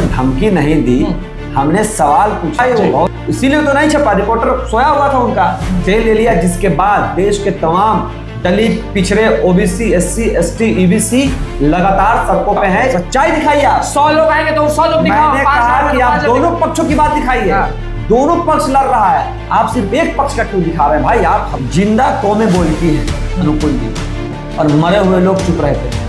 ने धमकी नहीं दी, हमने सवाल पूछा, इसीलिए तो नहीं छपा। रिपोर्टर सोया हुआ था उनका, जेल ले लिया, जिसके बाद देश के तमाम दलित, पिछड़े, ओबीसी, एससी, एसटी, ईबीसी लगातार सड़कों पे हैं। सच्चाई दिखाइए आप। 100 लोग आएंगे तो 100 लोग दिखाओ। मैंने कहा कि आप दोनों पक्षों की बात दिखाइए। दोनों पक्ष लड़ रहा है, आप सिर्फ एक पक्ष का क्यों दिखा रहे हैं भाई? आप जिंदा कौमें बोलती हैं अनुकूल जी, और मरे हुए लोग चुप रहते हैं।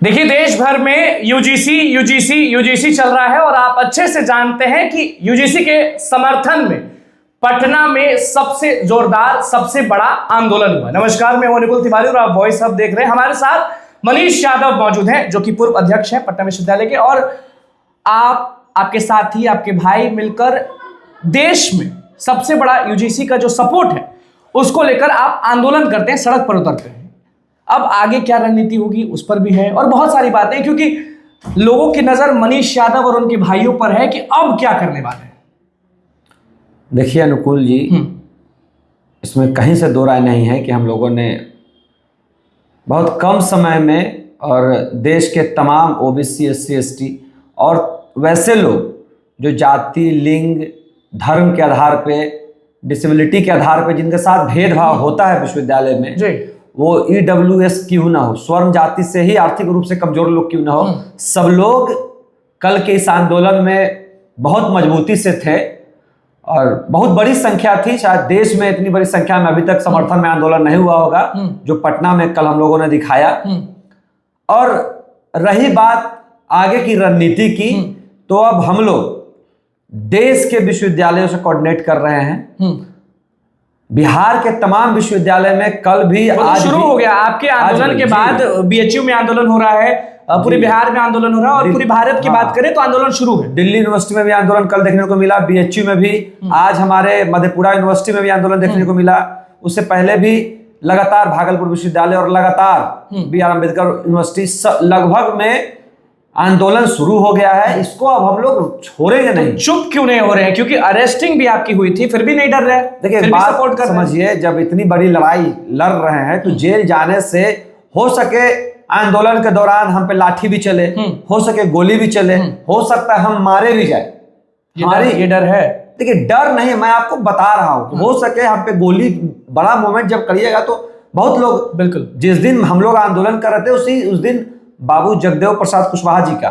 देखिए, देश भर में यूजीसी चल रहा है और आप अच्छे से जानते हैं कि यूजीसी के समर्थन में पटना में सबसे जोरदार, सबसे बड़ा आंदोलन हुआ। नमस्कार, मैं अनुकूल तिवारी और आप वॉइस हब देख रहे हैं। हमारे साथ मनीष यादव मौजूद हैं, जो कि पूर्व अध्यक्ष हैं पटना विश्वविद्यालय के, और आपके साथी, आपके भाई मिलकर देश में सबसे बड़ा यूजीसी का जो सपोर्ट है उसको लेकर आप आंदोलन करते हैं, सड़क पर उतरते हैं। अब आगे क्या रणनीति होगी उस पर भी है और बहुत सारी बातें, क्योंकि लोगों की नजर मनीष यादव और उनके भाइयों पर है कि अब क्या करने वाले हैं। देखिए अनुकूल जी, इसमें कहीं से दो राय नहीं है कि हम लोगों ने बहुत कम समय में और देश के तमाम ओबीसी, एससी, एसटी और वैसे लोग जो जाति, लिंग, धर्म के आधार पे, डिसेबिलिटी के आधार पे जिनके साथ भेदभाव होता है विश्वविद्यालय में जी, वो EWS क्यों ना हो, स्वर्ण जाति से ही आर्थिक रूप से कमजोर लोग क्यों ना हो, सब लोग कल के इस आंदोलन में बहुत मजबूती से थे और बहुत बड़ी संख्या थी। शायद देश में इतनी बड़ी संख्या में अभी तक समर्थन में आंदोलन नहीं हुआ होगा जो पटना में कल हम लोगों ने दिखाया। और रही बात आगे की रणनीति की, तो अब हम लोग देश के विश्वविद्यालयों से कोऑर्डिनेट कर रहे हैं। बिहार के तमाम विश्वविद्यालय में कल भी, आज शुरू हो गया। आपके आंदोलन के बाद बीएचयू में आंदोलन हो रहा है, पूरे बिहार में आंदोलन हो रहा है, और पूरी भारत की बात करें तो आंदोलन शुरू है। दिल्ली यूनिवर्सिटी में भी आंदोलन कल देखने को मिला, बीएचयू में भी, आज हमारे मधेपुरा यूनिवर्सिटी में भी आंदोलन देखने को मिला। उससे पहले भी लगातार भागलपुर विश्वविद्यालय और लगातार BR अम्बेडकर यूनिवर्सिटी लगभग में आंदोलन शुरू हो गया है। इसको अब हम लोग छोड़ेंगे नहीं। चुप क्यों नहीं हो रहे हैं? क्योंकि अरेस्टिंग भी आपकी हुई थी, फिर भी नहीं डर रहे। देखिए, बात सपोर्ट कर समझिए, जब इतनी बड़ी लड़ाई लड़ रहे हैं तो जेल जाने से हो सके आंदोलन के दौरान हम पे लाठी भी चले, हो सके गोली भी चले, हो सकता है हम मारे भी जाए। हमारी ये डर है। देखिए, डर नहीं, मैं आपको बता रहा हूं, हो सके हम पे गोली, बड़ा मोमेंट जब करिएगा तो बहुत लोग, बिल्कुल जिस दिन हम लोग आंदोलन कर रहे थे उस दिन बाबू जगदेव प्रसाद कुशवाहा जी का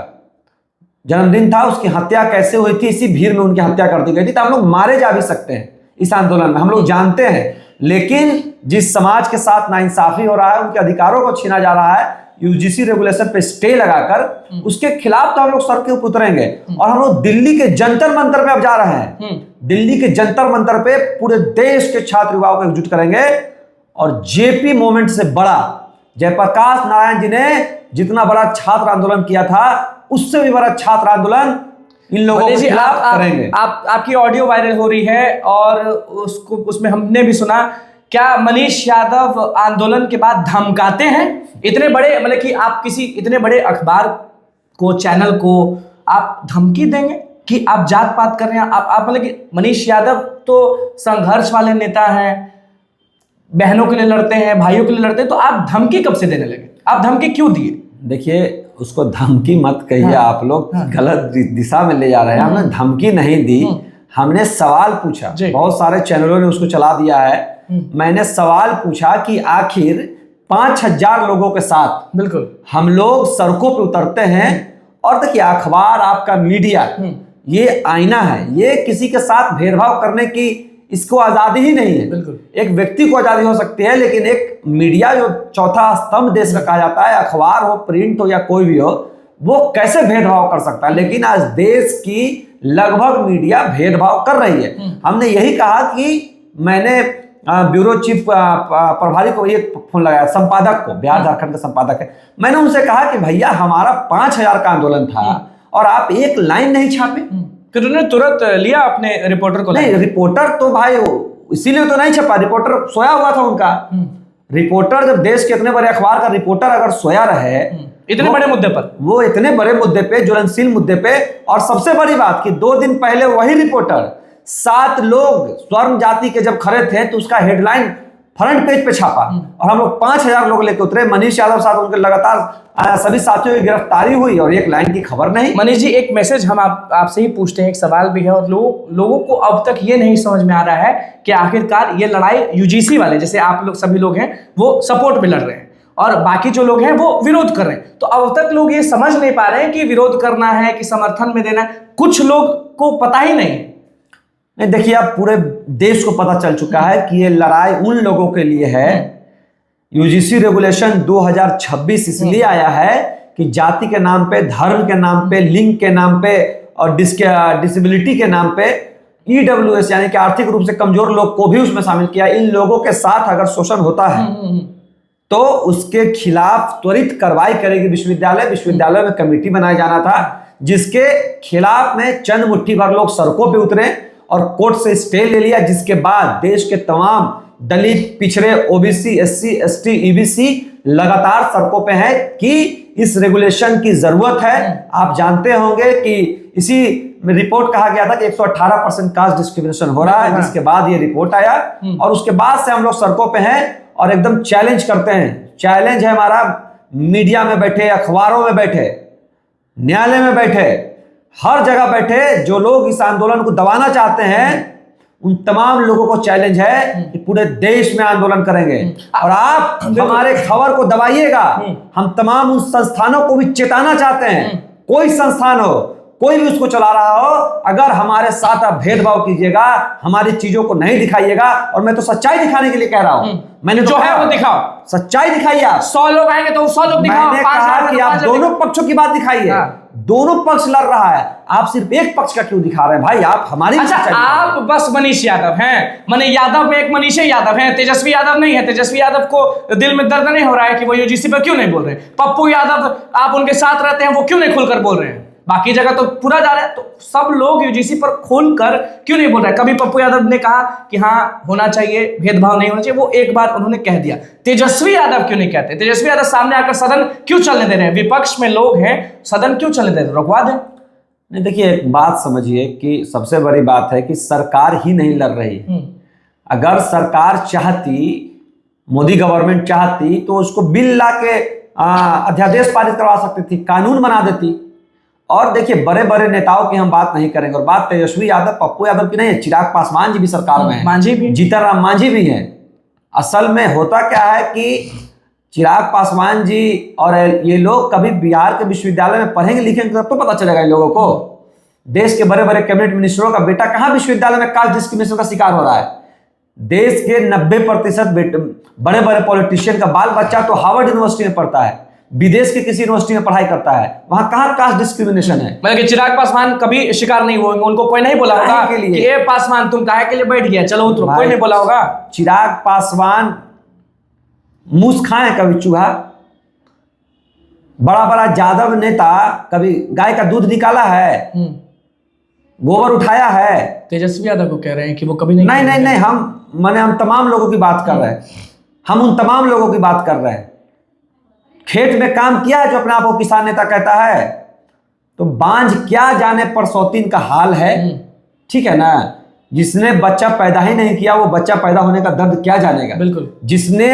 जन्मदिन था। उसकी हत्या कैसे हुई थी, इसी भीड़ में उनकी हत्या कर दी गई थी। तो हम लोग मारे जा भी सकते हैं इस आंदोलन में, हम लोग जानते हैं। लेकिन जिस समाज के साथ नाइंसाफी हो रहा है, उनके अधिकारों को छीना जा रहा है, यूजीसी रेगुलेशन पे स्टे लगाकर, उसके खिलाफ तो हम लोग सड़क के ऊपर उतरेंगे। और हम लोग दिल्ली के जंतर मंतर पे अब जा रहे हैं। दिल्ली के जंतर मंतर पे पूरे देश के छात्र युवाओं को एकजुट करेंगे। और जेपी मूवमेंट से बड़ा, जयप्रकाश नारायण जी ने जितना बड़ा छात्र आंदोलन किया था, उससे भी बड़ा छात्र आंदोलन इन लोगों के खिलाफ करेंगे। आपकी ऑडियो वायरल हो रही है और उसमें हमने भी सुना, क्या मनीष यादव आंदोलन के बाद धमकाते हैं? इतने बड़े, मतलब कि आप किसी इतने बड़े अखबार को, चैनल को आप धमकी देंगे कि आप जात पात कर रहे हैं? आप मतलब कि मनीष यादव तो संघर्ष वाले नेता हैं, बहनों के लिए लड़ते हैं, भाइयों के लिए लड़ते हैं, तो आप धमकी कब से देने लगे? आप धमकी क्यों दिए? देखिए, उसको धमकी मत कहिए, आप लोग गलत दिशा में ले जा रहे हैं। हमने धमकी नहीं दी, हमने सवाल पूछा। बहुत सारे चैनलों ने उसको चला दिया है। मैंने सवाल पूछा कि आखिर 5000 लोगों के साथ बिल्कुल हम लोग सड़कों पे उतरते हैं। और देखिए, अखबार, आपका मीडिया, ये आईना है, ये किसी के साथ भेदभाव करने की इसको आजादी ही नहीं है। बिल्कुल, एक व्यक्ति को आजादी हो सकती है, लेकिन एक मीडिया जो चौथा स्तंभ देश का कहा जाता है, अखबार हो, प्रिंट हो या कोई भी हो, वो कैसे भेदभाव कर सकता है? लेकिन आज देश की लगभग मीडिया भेदभाव कर रही है। हमने यही कहा कि मैंने ब्यूरो चीफ प्रभारी को ये फोन लगाया, संपादक को, बिहार झारखंड का संपादक है, मैंने उनसे कहा कि भैया, हमारा 5000 का आंदोलन था और आप एक लाइन नहीं छापे। फिर उन्होंने तुरंत लिया अपने रिपोर्टर को? नहीं, रिपोर्टर तो भाई इसीलिए तो नहीं छपा, रिपोर्टर सोया हुआ था उनका। रिपोर्टर, जब देश के इतने बड़े अखबार का रिपोर्टर अगर सोया रहे इतने बड़े मुद्दे पर, वो इतने बड़े मुद्दे पे, ज्वलनशील मुद्दे पे, और सबसे बड़ी बात कि 2 दिन पहले वही रिपोर्टर 7 लोग स्वर्ण जाति के जब खड़े थे तो उसका हेडलाइन फ्रंट पेज पे छापा और हम लोग 5000 लोग लेके उतरे। मनीष यादव साहब उनके लगातार सभी साथियों की गिरफ्तारी हुई और एक लाइन की खबर नहीं। मनीष जी, एक मैसेज हम आपसे ही पूछते हैं, एक सवाल भी है और लोगों को अब तक ये नहीं समझ में आ रहा है कि आखिरकार ये लड़ाई यूजीसी वाले, जैसे आप लोग सभी लोग हैं, वो सपोर्ट में लड़ रहे हैं और बाकी जो लोग हैं वो विरोध कर रहे हैं। तो अब तक लोग ये समझ नहीं पा रहे हैं कि विरोध करना है कि समर्थन में देना है। कुछ लोग को पता ही नहीं। नहीं, देखिए अब पूरे देश को पता चल चुका है कि ये लड़ाई उन लोगों के लिए है। यूजीसी रेगुलेशन 2026 इसलिए आया है कि जाति के नाम पे, धर्म के नाम पे, लिंग के नाम पे और डिसेबिलिटी के नाम पे ईडब्ल्यूएस यानी कि आर्थिक रूप से कमजोर लोग को भी उसमें शामिल किया। इन लोगों के साथ अगर शोषण होता है तो उसके खिलाफ त्वरित कार्रवाई करेगी विश्वविद्यालय में कमेटी बनाया जाना था, जिसके खिलाफ में चंद मुट्ठी भर लोग सड़कों पे उतरे और कोर्ट से स्टे ले लिया, जिसके बाद देश के तमाम दलित, पिछड़े, ओबीसी, एससी, एसटी, ईबीसी लगातार सड़कों पे है कि इस रेगुलेशन की जरूरत है। आप जानते होंगे कि इसी में रिपोर्ट कहा गया था कि 118% कास्ट डिस्क्रिमिनेशन हो रहा है, जिसके बाद ये रिपोर्ट आया और उसके बाद से हम लोग सड़कों पे हैं और एकदम चैलेंज करते हैं। चैलेंज है हमारा, मीडिया में बैठे, अखबारों में बैठे, न्यायालय में बैठे, हर जगह बैठे जो लोग इस आंदोलन को दबाना चाहते हैं, उन तमाम लोगों को चैलेंज है कि पूरे देश में आंदोलन करेंगे और आप हमारे खबर को दबाइएगा। हम तमाम उन संस्थानों को भी चेताना चाहते हैं, कोई संस्थान हो, कोई भी उसको चला रहा हो, अगर हमारे साथ आप भेदभाव कीजिएगा, हमारी चीजों को नहीं दिखाइएगा, और मैं तो सच्चाई दिखाने के लिए कह रहा हूं, मैंने जो है वो दिखाओ, सच्चाई दिखाइए आप। 100 लोग आएंगे तो 100 लोग दिखाओ। मैंने कहा कि आप दोनों पक्षों की बात दिखाइए। दोनों पक्ष लड़ रहा है, आप सिर्फ एक पक्ष का क्यों दिखा रहे हैं भाई? आप हमारी अच्छा, आप बस मनीष यादव हैं, माने यादव में एक मनीष यादव हैं, तेजस्वी यादव नहीं है। तेजस्वी यादव को दिल में दर्द नहीं हो रहा है कि वो यूजीसी पर क्यों नहीं बोल रहे? पप्पू यादव, आप उनके साथ रहते हैं, वो क्यों नहीं खुलकर बोल रहे हैं? बाकी जगह तो पूरा जा रहा है, तो सब लोग यूजीसी पर खुलकर क्यों नहीं बोल रहे? कभी पप्पू यादव ने कहा कि हाँ होना चाहिए, भेदभाव नहीं होना चाहिए, वो एक बार उन्होंने कह दिया। तेजस्वी यादव क्यों नहीं कहते? तेजस्वी यादव सामने आकर सदन क्यों चलने दे रहे हैं? विपक्ष में लोग हैं, सदन क्यों चलने दे रहे हैं? रुकवा दें। नहीं, देखिए एक बात समझिए कि सबसे बड़ी बात है कि सरकार ही नहीं लड़ रही। अगर सरकार चाहती, मोदी गवर्नमेंट चाहती, तो उसको बिल ला के अध्यादेश पारित करवा सकती थी, कानून बना देती। और देखिए बड़े बड़े नेताओं की हम बात नहीं करेंगे, और बात तेजस्वी यादव, पप्पू यादव की नहीं है, चिराग पासवान जी भी सरकार में है, मांझी भी, जीतन राम मांझी भी हैं। असल में होता क्या है कि चिराग पासवान जी और ये लोग कभी बिहार के विश्वविद्यालय में पढ़ेंगे लिखेंगे तब तो पता चलेगा इन लोगों को। देश के बड़े बड़े कैबिनेट मिनिस्टरों का बेटा कहाँ विश्वविद्यालय में कास्ट डिस्क्रिमिनेशन का शिकार हो रहा है? देश के 90% बड़े बड़े पॉलिटिशियन का बाल बच्चा तो हार्वर्ड यूनिवर्सिटी में पढ़ता है, विदेश के किसी यूनिवर्सिटी में पढ़ाई करता है, वहां कहाँ कास्ट डिस्क्रिमिनेशन है? मतलब कि चिराग पासवान कभी शिकार नहीं हुए, उनको कोई नहीं बोला होगा कि ये पासवान तुम काहे के लिए बैठ गया, चलो उतरो, कोई नहीं बोला होगा। चिराग पासवान मूस खाए कभी चूहा? बड़ा बड़ा यादव नेता कभी गाय का दूध निकाला है, गोबर उठाया है? तेजस्वी यादव को कह रहे हैं कि वो कभी नहीं। नहीं, हम तमाम लोगों की बात कर रहे हैं, हम उन तमाम लोगों की बात कर रहे हैं। खेत में काम किया है जो अपने आप को किसान नेता कहता है, तो बांझ क्या जाने परसौतीन का हाल है, ठीक है ना? जिसने बच्चा पैदा ही नहीं किया वो बच्चा पैदा होने का दर्द क्या जानेगा? बिल्कुल। जिसने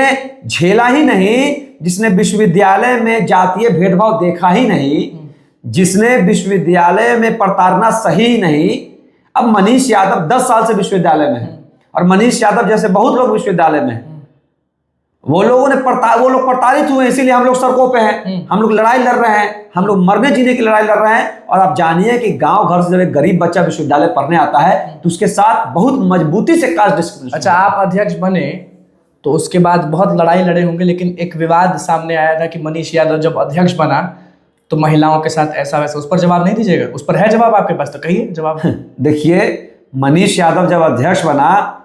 झेला ही नहीं, जिसने विश्वविद्यालय में जातीय भेदभाव देखा ही नहीं, जिसने विश्वविद्यालय में प्रताड़ना सही ही नहीं। अब मनीष यादव 10 साल से विश्वविद्यालय में है, और मनीष यादव जैसे बहुत लोग विश्वविद्यालय में हैं, वो लोग प्रताड़ित हुए, इसीलिए हम लोग सड़कों पे हैं, हम लोग लड़ाई लड़ रहे हैं, हम लोग मरने जीने की लड़ाई लड़ रहे हैं। और आप जानिए कि गांव घर से जब एक गरीब बच्चा विश्वविद्यालय पढ़ने आता है तो उसके साथ बहुत मजबूती से कास्ट डिस्क्रिमिनेशन। अच्छा, आप अध्यक्ष बने तो उसके बाद बहुत लड़ाई लड़े होंगे, लेकिन एक विवाद सामने आया था कि मनीष यादव जब अध्यक्ष बना तो महिलाओं के साथ ऐसा वैसा, उस पर जवाब नहीं दीजिएगा? उस पर है जवाब आपके पास, तो कहिए जवाब। देखिए, मनीष यादव जब अध्यक्ष बना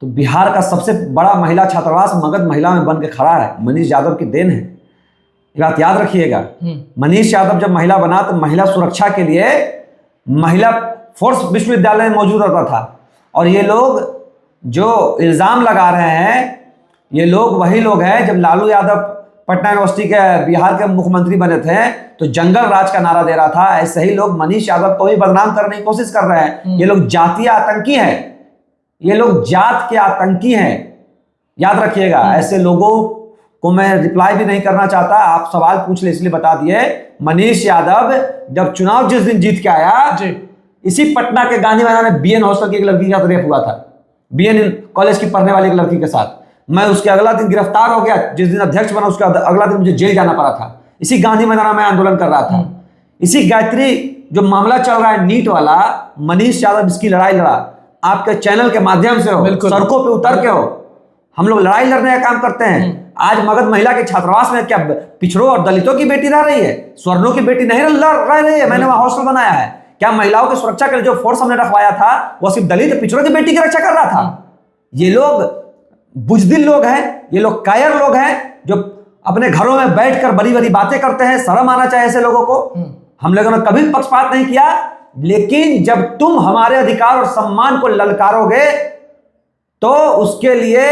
तो बिहार का सबसे बड़ा महिला छात्रावास मगध महिला में बन के खड़ा है, मनीष यादव की देन है, ये बात याद रखिएगा। मनीष यादव जब महिला बना तो महिला सुरक्षा के लिए महिला फोर्स विश्वविद्यालय में मौजूद रहता था। और ये लोग जो इल्जाम लगा रहे हैं, ये लोग वही लोग हैं जब लालू यादव पटना यूनिवर्सिटी के बिहार के मुख्यमंत्री बने थे तो जंगल राज का नारा दे रहा था। ऐसे ही लोग मनीष यादव को भी बदनाम करने की कोशिश कर रहे हैं। ये लोग जातीय आतंकी हैं, ये लोग जात के आतंकी हैं। याद रखिएगा। ऐसे लोगों को मैं रिप्लाई भी नहीं करना चाहता, आप सवाल पूछ ले इसलिए बता दिए। मनीष यादव जब चुनाव जिस दिन जीत के आया जी, इसी पटना के गांधी मैदान में बीएन हॉस्टल की एक लड़की के साथ रेप हुआ था, बीएन कॉलेज की पढ़ने वाली एक लड़की के साथ। मैं उसके अगला दिन गिरफ्तार हो गया, जिस दिन अध्यक्ष बना उसका अगला दिन मुझे जेल जाना पड़ा था। इसी गांधी मैदान में आंदोलन कर रहा था। इसी गायत्री जो मामला चल रहा है नीट वाला, मनीष यादव इसकी लड़ाई लड़ा, आपके चैनल के माध्यम से हो, सड़कों पे उतर के हो, हम लोग लड़ाई लड़ने का काम करते हैं। आज मगध महिला के छात्रावास में क्या पिछड़ों और दलितों की बेटी रह रही है, स्वर्णों की बेटी नहीं रह रही है। मैंने वहां हॉस्टल बनाया है। क्या महिलाओं की सुरक्षा के लिए जो फोर्स हमने रखवाया था वो सिर्फ दलित पिछड़ों की बेटी की रक्षा कर रहा था? ये लोग बुजदिल लोग हैं, ये लोग कायर लोग हैं जो अपने घरों में बैठकर बड़ी बड़ी बातें करते हैं। शर्म आना चाहिए ऐसे लोगों को। हम लोगों ने कभी पक्षपात नहीं किया, लेकिन जब तुम हमारे अधिकार और सम्मान को ललकारोगे तो उसके लिए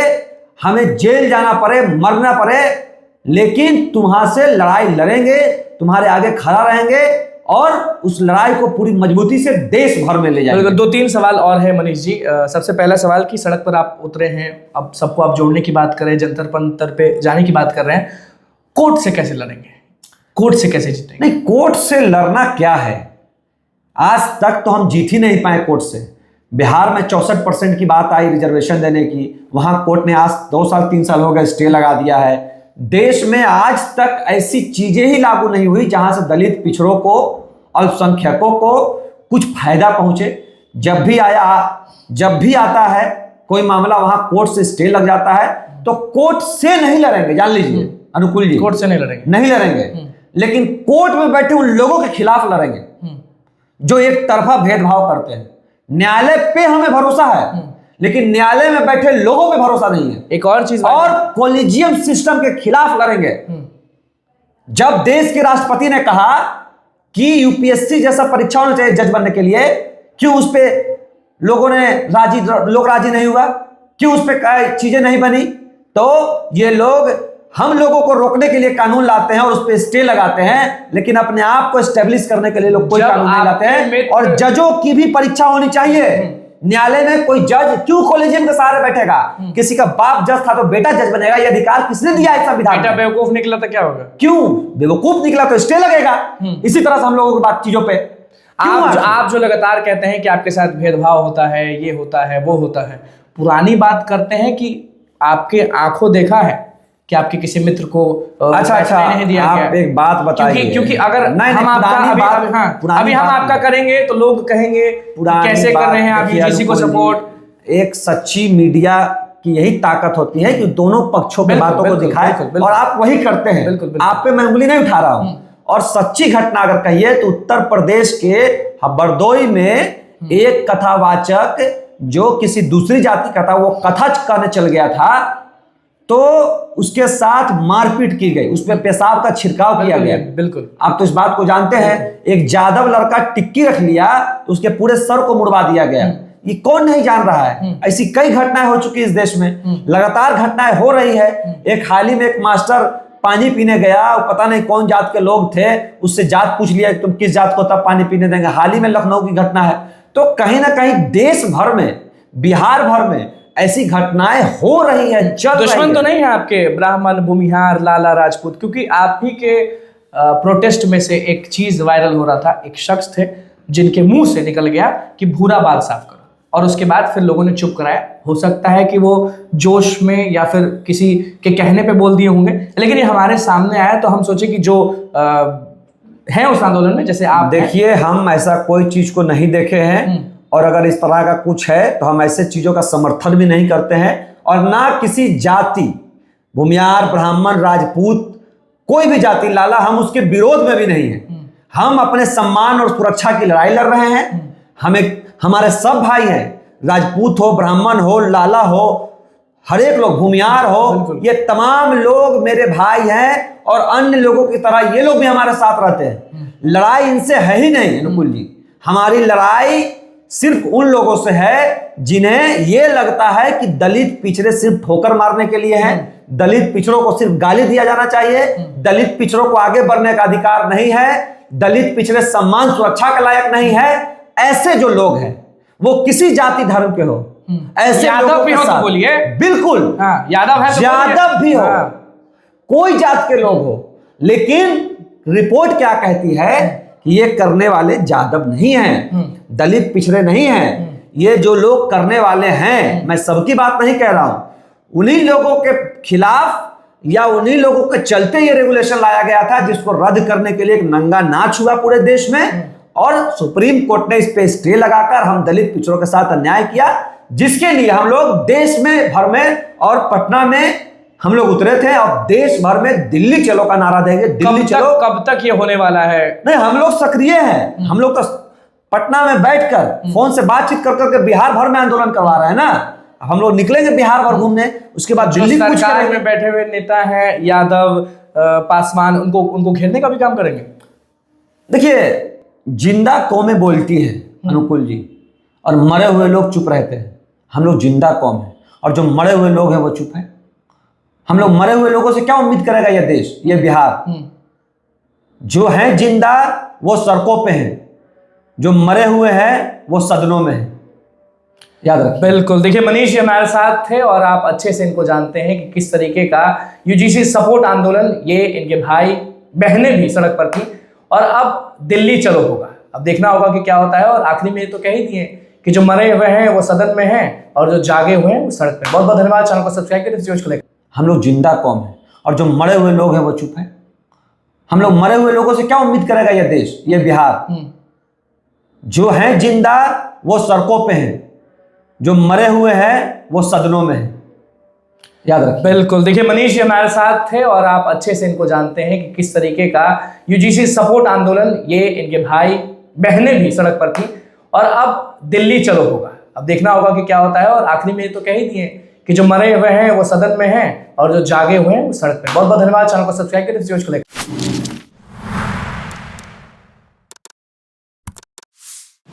हमें जेल जाना पड़े, मरना पड़े, लेकिन तुम्हारे से लड़ाई लड़ेंगे, तुम्हारे आगे खड़ा रहेंगे और उस लड़ाई को पूरी मजबूती से देश भर में ले जाएंगे। 2-3 सवाल और है मनीष जी। सबसे पहला सवाल कि सड़क पर आप उतरे हैं, अब सबको आप जोड़ने की बात करें, जंतर पंतर पे जाने की बात कर रहे हैं, कोर्ट से कैसे लड़ेंगे, कोर्ट से कैसे जीतेंगे? नहीं, कोर्ट से लड़ना क्या है, आज तक तो हम जीत ही नहीं पाए कोर्ट से। बिहार में 64% की बात आई रिजर्वेशन देने की, वहां कोर्ट ने आज 2 साल 3 साल हो गए स्टे लगा दिया है। देश में आज तक ऐसी चीजें ही लागू नहीं हुई जहां से दलित पिछड़ों को, अल्पसंख्यकों को कुछ फायदा पहुंचे। जब भी आता है कोई मामला वहां कोर्ट से स्टे लग जाता है। तो कोर्ट से नहीं लड़ेंगे, जान लीजिए अनुकूल जी, कोर्ट से नहीं लड़ेंगे, लेकिन कोर्ट में बैठे उन लोगों के खिलाफ लड़ेंगे जो एक तरफा भेदभाव करते हैं। न्यायालय पे हमें भरोसा है, लेकिन न्यायालय में बैठे लोगों पे भरोसा नहीं है। एक और चीज, और कॉलेजियम सिस्टम के खिलाफ लड़ेंगे। जब देश के राष्ट्रपति ने कहा कि यूपीएससी जैसा परीक्षा होना चाहिए जज बनने के लिए, क्यों उस पे लोग राजी नहीं हुआ, क्यों उस पे चीजें नहीं बनी? तो ये लोग हम लोगों को रोकने के लिए कानून लाते हैं और उस पर स्टे लगाते हैं, लेकिन अपने आप को एस्टेब्लिश करने के लिए लोग कोई कानून नहीं लाते हैं। और जजों की भी परीक्षा होनी चाहिए। न्यायालय में कोई जज क्यों कॉलेजियम के सहारे बैठेगा? किसी का बाप जज था तो बेटा जज बनेगा, ये अधिकार किसने दिया है संविधान? बेटा बेवकूफ निकला तो क्या होगा? क्यों बेवकूफ निकला तो स्टे लगेगा। इसी तरह से हम लोगों की बात चीजों पे आप जो लगातार कहते हैं कि आपके साथ भेदभाव होता है, ये होता है, वो होता है, पुरानी बात करते हैं कि आपके आंखों देखा है कि आपके किसी मित्र को अच्छा नहीं दिया? आप एक बात बताइए, क्योंकि अगर हम आपका करेंगे तो लोग कहेंगे कैसे कर रहे हैं आप यूजीसी को सपोर्ट। एक सच्ची मीडिया की यही ताकत होती है कि दोनों पक्षों की बातों को दिखाए, और आप वही करते हैं। आप पे मैं उंगली नहीं उठा रहा हूं। और सच्ची घटना अगर कहिए तो उत्तर प्रदेश के बरदोई में एक कथावाचक जो किसी दूसरी जाति का था, वो कथा करने चल गया था, तो उसके साथ मारपीट की गई, उस पर पेशाब का छिड़काव किया गया। बिल्कुल, आप तो इस बात को जानते हैं। एक जादव लड़का टिक्की रख लिया तो उसके पूरे सर को मुड़वा दिया गया। ये कौन नहीं जान रहा है? ऐसी कई घटनाएं हो चुकी इस देश में, लगातार घटनाएं हो रही है। एक हाल ही में एक मास्टर पानी पीने गया, पता नहीं कौन जात के लोग थे, उससे जात पूछ लिया तुम किस जात को तब पानी पीने देंगे। हाल ही में लखनऊ की घटना है। तो कहीं ना कहीं देश भर में, बिहार भर में ऐसी घटनाएं हो रही है। दुश्मन तो नहीं है आपके ब्राह्मण, भूमिहार, लाला राजपूत? क्योंकि आप ही के प्रोटेस्ट में से एक चीज वायरल हो रहा था। एक शख्स थे जिनके मुंह से निकल गया कि भूरा बाल साफ करो, और उसके बाद फिर लोगों ने चुप कराया। हो सकता है कि वो जोश में या फिर किसी के कहने पे बोल दिए होंगे, लेकिन ये हमारे सामने आया तो हम सोचे कि जो है उस आंदोलन में, जैसे आप देखिए, हम ऐसा कोई चीज को नहीं देखे हैं, और अगर इस तरह का कुछ है तो हम ऐसे चीजों का समर्थन भी नहीं करते हैं। और ना किसी जाति, भूमिहार, ब्राह्मण, राजपूत, कोई भी जाति, लाला, हम उसके विरोध में भी नहीं है। हम अपने सम्मान और सुरक्षा की लड़ाई लड़ रहे हैं। हमारे सब भाई हैं, राजपूत हो, ब्राह्मण हो, लाला हो, हर एक लोग, भूमिहार हो, ये तमाम लोग मेरे भाई हैं, और अन्य लोगों की तरह ये लोग भी हमारे साथ रहते हैं। लड़ाई इनसे है ही नहीं अनुकूल जी। हमारी लड़ाई सिर्फ उन लोगों से है जिन्हें यह लगता है कि दलित पिछड़े सिर्फ ठोकर मारने के लिए हैं, दलित पिछड़ों को सिर्फ गाली दिया जाना चाहिए, दलित पिछड़ों को आगे बढ़ने का अधिकार नहीं है, दलित पिछड़े सम्मान सुरक्षा के लायक नहीं है। ऐसे जो लोग हैं वो किसी जाति धर्म के हो, ऐसे यादव लोगों भी के हो तो साथ। बोलिए। बिल्कुल, हाँ, यादव है तो यादव भी हो, कोई जात के लोग हो, लेकिन रिपोर्ट क्या कहती है कि ये करने वाले यादव नहीं हैं, दलित पिछड़े नहीं हैं। ये जो लोग करने वाले हैं, मैं सबकी बात नहीं कह रहा हूं, उन्हीं लोगों के खिलाफ या उन्हीं लोगों के चलते ये रेगुलेशन लाया गया था, जिसको रद्द करने के लिए एक नंगा नाच हुआ पूरे देश में, और सुप्रीम कोर्ट ने इस पे स्टे लगाकर हम दलित पिछड़ों के साथ अन्याय किया, जिसके लिए हम लोग देश में भर में और पटना में हम लोग उतरे थे, और देश भर में दिल्ली चलो का नारा देंगे। दिल्ली चलो। कब तक ये होने वाला है? नहीं, हम लोग सक्रिय हैं। हम लोग तो पटना में बैठकर फोन से बातचीत कर करके बिहार भर में आंदोलन करवा रहे हैं ना। हम लोग निकलेंगे बिहार भर घूमने, उसके बाद दिल्ली कुछ सरकार करेंगे। में बैठे हुए नेता हैं यादव, पासवान, उनको घेरने का भी काम करेंगे। देखिए, जिंदा कौमें बोलती हैं अनुकूल जी, और मरे हुए लोग चुप रहते हैं। हम लोग जिंदा कौम है, और जो मरे हुए लोग हैं वो चुप है। हम लोग मरे हुए लोगों से क्या उम्मीद करेगा ये देश, ये बिहार? जो हैं जिंदा वो सड़कों पे हैं, जो मरे हुए हैं वो सदनों में हैं। याद रखिए। बिल्कुल। देखिए, मनीष हमारे साथ थे और आप अच्छे से इनको जानते हैं कि किस तरीके का यूजीसी सपोर्ट आंदोलन, ये इनके भाई बहनें भी सड़क पर थी, और अब दिल्ली चलो होगा। अब देखना होगा कि क्या होता है। और आखिरी में तो कह ही दिए कि जो मरे हुए हैं वो सदन में हैं, और जो जागे हुए हैं वो सड़क पे। बहुत बहुत धन्यवाद। चैनल को सब्सक्राइब करें इस न्यूज़ को लेकर। हम लोग जिंदा कौम है, और जो मरे हुए लोग हैं वो चुप है। हम लोग मरे हुए लोगों से क्या उम्मीद करेगा ये देश, ये बिहार? जो हैं जिंदा वो सड़कों पे हैं, जो मरे हुए हैं वो सदनों में हैं। याद रखिए। बिल्कुल। देखिए, मनीष हमारे साथ थे और आप अच्छे से इनको जानते हैं कि किस तरीके का यूजीसी सपोर्ट आंदोलन, ये इनके भाई बहनें भी सड़क पर थी, और अब दिल्ली चलो होगा। अब देखना होगा कि क्या होता है। और आखिरी में तो कह ही दिए कि जो मरे हुए हैं वो सदन में हैं, और जो जागे हुए हैं वो सड़क पे। बहुत बहुत धन्यवाद। चैनल को सब्सक्राइब करें इस न्यूज़ को लेकर।